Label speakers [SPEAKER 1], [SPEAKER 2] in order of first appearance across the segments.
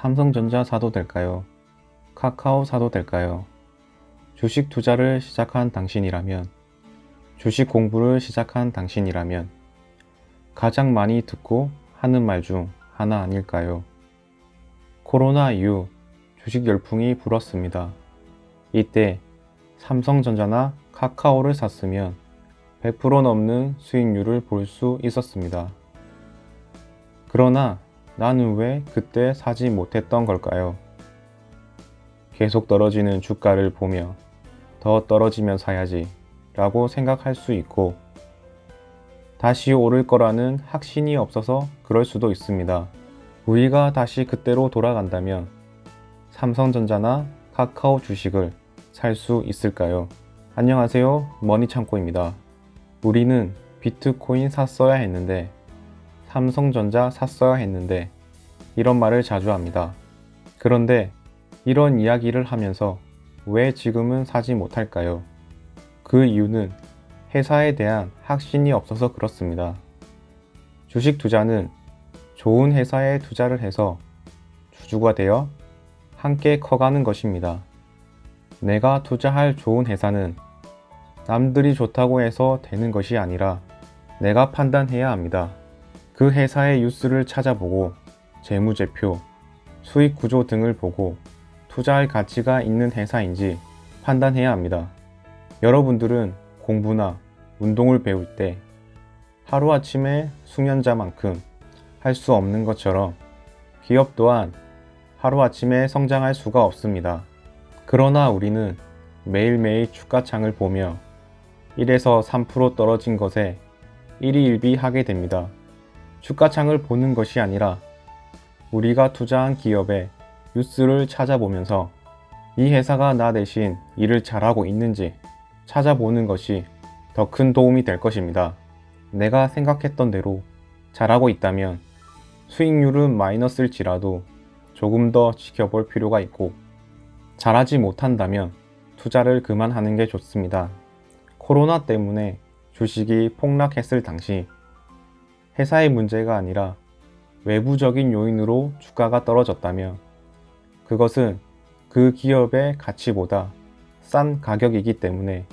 [SPEAKER 1] 삼성전자 사도 될까요? 카카오 사도 될까요? 주식 투자를 시작한 당신이라면, 주식 공부를 시작한 당신이라면 가장 많이 듣고 하는 말 중 하나 아닐까요? 코로나 이후 주식 열풍이 불었습니다. 이때 삼성전자나 카카오를 샀으면 100% 넘는 수익률을 볼 수 있었습니다. 그러나 나는 왜 그때 사지 못했던 걸까요? 계속 떨어지는 주가를 보며 더 떨어지면 사야지 라고 생각할 수 있고, 다시 오를 거라는 확신이 없어서 그럴 수도 있습니다. 우리가 다시 그때로 돌아간다면 삼성전자나 카카오 주식을 살 수 있을까요? 안녕하세요, 머니창고입니다. 우리는 비트코인 샀어야 했는데, 삼성전자 샀어야 했는데 이런 말을 자주 합니다. 그런데 이런 이야기를 하면서 왜 지금은 사지 못할까요? 그 이유는 회사에 대한 확신이 없어서 그렇습니다. 주식 투자는 좋은 회사에 투자를 해서 주주가 되어 함께 커가는 것입니다. 내가 투자할 좋은 회사는 남들이 좋다고 해서 되는 것이 아니라 내가 판단해야 합니다. 그 회사의 뉴스를 찾아보고 재무제표, 수익 구조 등을 보고 투자할 가치가 있는 회사인지 판단해야 합니다. 여러분들은 공부나 운동을 배울 때 하루아침에 숙련자만큼 할 수 없는 것처럼 기업 또한 하루아침에 성장할 수가 없습니다. 그러나 우리는 매일매일 주가창을 보며 1에서 3% 떨어진 것에 일희일비하게 됩니다. 주가창을 보는 것이 아니라 우리가 투자한 기업의 뉴스를 찾아보면서 이 회사가 나 대신 일을 잘하고 있는지 찾아보는 것이 더 큰 도움이 될 것입니다. 내가 생각했던 대로 잘하고 있다면 수익률은 마이너스일지라도 조금 더 지켜볼 필요가 있고, 잘하지 못한다면 투자를 그만하는 게 좋습니다. 코로나 때문에 주식이 폭락했을 당시 회사의 문제가 아니라 외부적인 요인으로 주가가 떨어졌다면 그것은 그 기업의 가치보다 싼 가격이기 때문에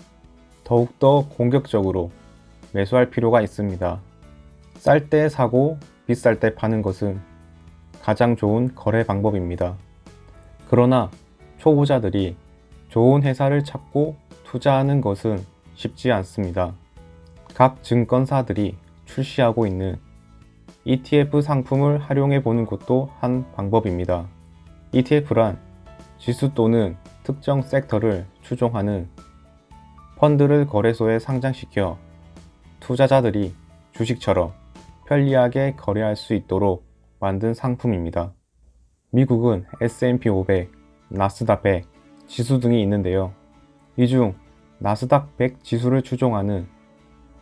[SPEAKER 1] 더욱더 공격적으로 매수할 필요가 있습니다. 쌀 때 사고 비쌀 때 파는 것은 가장 좋은 거래 방법입니다. 그러나 초보자들이 좋은 회사를 찾고 투자하는 것은 쉽지 않습니다. 각 증권사들이 출시하고 있는 ETF 상품을 활용해 보는 것도 한 방법입니다. ETF란 지수 또는 특정 섹터를 추종하는 펀드를 거래소에 상장시켜 투자자들이 주식처럼 편리하게 거래할 수 있도록 만든 상품입니다. 미국은 S&P 500, 나스닥 100 지수 등이 있는데요. 이 중 나스닥 100 지수를 추종하는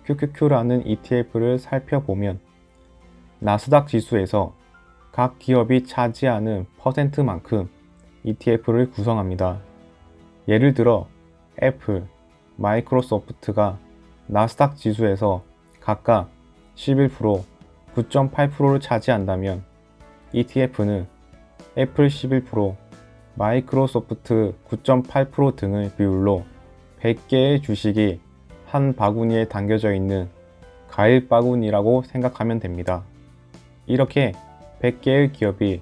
[SPEAKER 1] QQQ라는 ETF를 살펴보면 나스닥 지수에서 각 기업이 차지하는 퍼센트만큼 ETF를 구성합니다. 예를 들어 애플, 마이크로소프트가 나스닥 지수에서 각각 11%, 9.8%를 차지한다면 ETF는 애플 11%, 마이크로소프트 9.8% 등의 비율로 100개의 주식이 한 바구니에 담겨져 있는 과일 바구니라고 생각하면 됩니다. 이렇게 100개의 기업이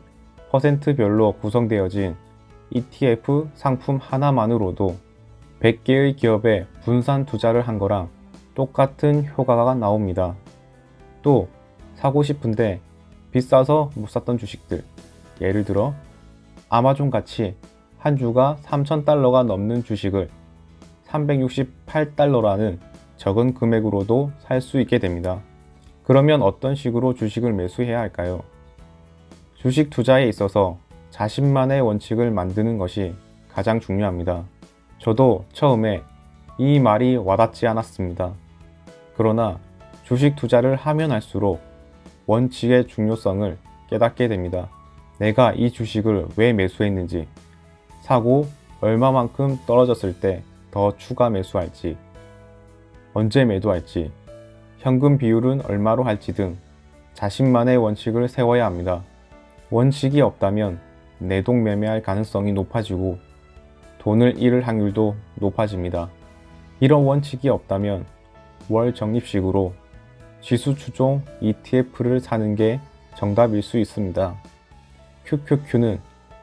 [SPEAKER 1] 퍼센트별로 구성되어진 ETF 상품 하나만으로도 100개의 기업에 분산 투자를 한 거랑 똑같은 효과가 나옵니다. 또 사고 싶은데 비싸서 못 샀던 주식들, 예를 들어 아마존 같이 한 주가 3,000달러가 넘는 주식을 368달러라는 적은 금액으로도 살 수 있게 됩니다. 그러면 어떤 식으로 주식을 매수해야 할까요? 주식 투자에 있어서 자신만의 원칙을 만드는 것이 가장 중요합니다. 저도 처음에 이 말이 와닿지 않았습니다. 그러나 주식 투자를 하면 할수록 원칙의 중요성을 깨닫게 됩니다. 내가 이 주식을 왜 매수했는지, 사고 얼마만큼 떨어졌을 때 더 추가 매수할지, 언제 매도할지, 현금 비율은 얼마로 할지 등 자신만의 원칙을 세워야 합니다. 원칙이 없다면 내동 매매할 가능성이 높아지고 돈을 잃을 확률도 높아집니다. 이런 원칙이 없다면 월 적립식으로 지수 추종 ETF를 사는 게 정답일 수 있습니다. QQQ는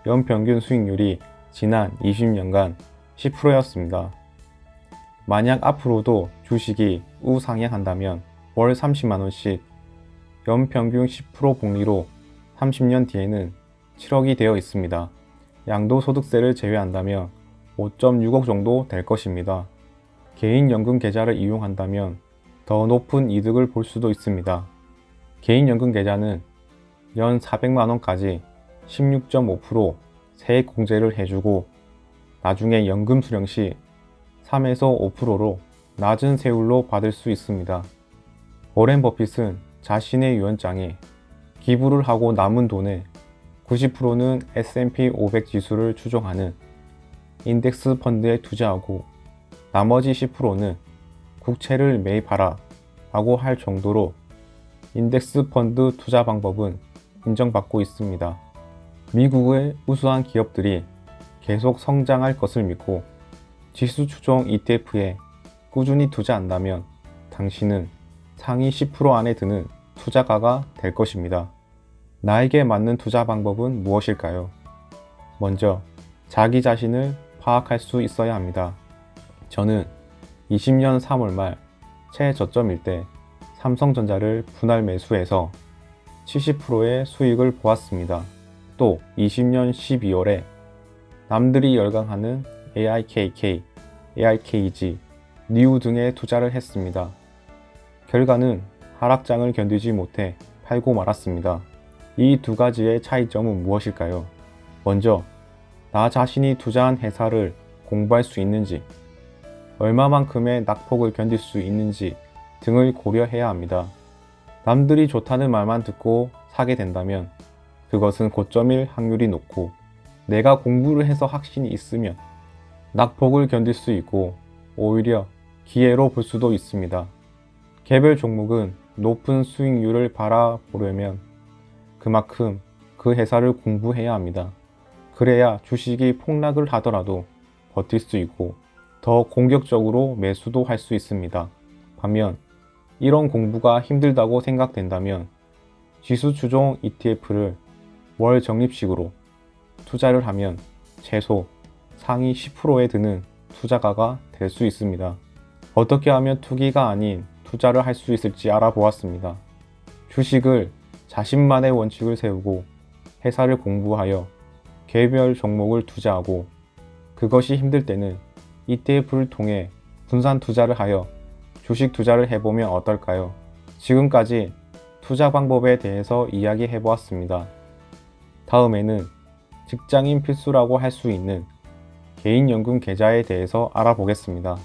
[SPEAKER 1] 연평균 수익률이 지난 20년간 10%였습니다. 만약 앞으로도 주식이 우상향한다면 월 30만원씩 연평균 10% 복리로 30년 뒤에는 7억이 되어 있습니다. 양도소득세를 제외한다면 5.6억 정도 될 것입니다. 개인연금 계좌를 이용한다면 더 높은 이득을 볼 수도 있습니다. 개인연금 계좌는 연 400만원까지 16.5% 세액공제를 해주고 나중에 연금 수령 시 3에서 5%로 낮은 세율로 받을 수 있습니다. 워렌 버핏은 자신의 유언장에 기부를 하고 남은 돈의 90%는 S&P 500 지수를 추종하는 인덱스 펀드에 투자하고 나머지 10%는 국채를 매입하라 라고 할 정도로 인덱스 펀드 투자 방법은 인정받고 있습니다. 미국의 우수한 기업들이 계속 성장할 것을 믿고 지수 추종 ETF에 꾸준히 투자한다면 당신은 상위 10% 안에 드는 투자가가 될 것입니다. 나에게 맞는 투자 방법은 무엇일까요? 먼저 자기 자신을 파악할 수 있어야 합니다. 저는 20년 3월 말 최저점일 때 삼성전자를 분할 매수해서 70%의 수익을 보았습니다. 또 20년 12월에 남들이 열광하는 AIKK, AIKG, NIU 등에 투자를 했습니다. 결과는 하락장을 견디지 못해 팔고 말았습니다. 이 두 가지의 차이점은 무엇일까요? 먼저 나 자신이 투자한 회사를 공부할 수 있는지, 얼마만큼의 낙폭을 견딜 수 있는지 등을 고려해야 합니다. 남들이 좋다는 말만 듣고 사게 된다면 그것은 고점일 확률이 높고 내가 공부를 해서 확신이 있으면 낙폭을 견딜 수 있고 오히려 기회로 볼 수도 있습니다. 개별 종목은 높은 수익률을 바라보려면 그만큼 그 회사를 공부해야 합니다. 그래야 주식이 폭락을 하더라도 버틸 수 있고 더 공격적으로 매수도 할 수 있습니다. 반면 이런 공부가 힘들다고 생각된다면 지수 추종 ETF를 월 적립식으로 투자를 하면 최소 상위 10%에 드는 투자가가 될 수 있습니다. 어떻게 하면 투기가 아닌 투자를 할 수 있을지 알아보았습니다. 주식을 자신만의 원칙을 세우고 회사를 공부하여 개별 종목을 투자하고 그것이 힘들 때는 ETF를 통해 분산 투자를 하여 주식 투자를 해보면 어떨까요? 지금까지 투자 방법에 대해서 이야기해 보았습니다. 다음에는 직장인 필수라고 할 수 있는 개인연금 계좌에 대해서 알아보겠습니다.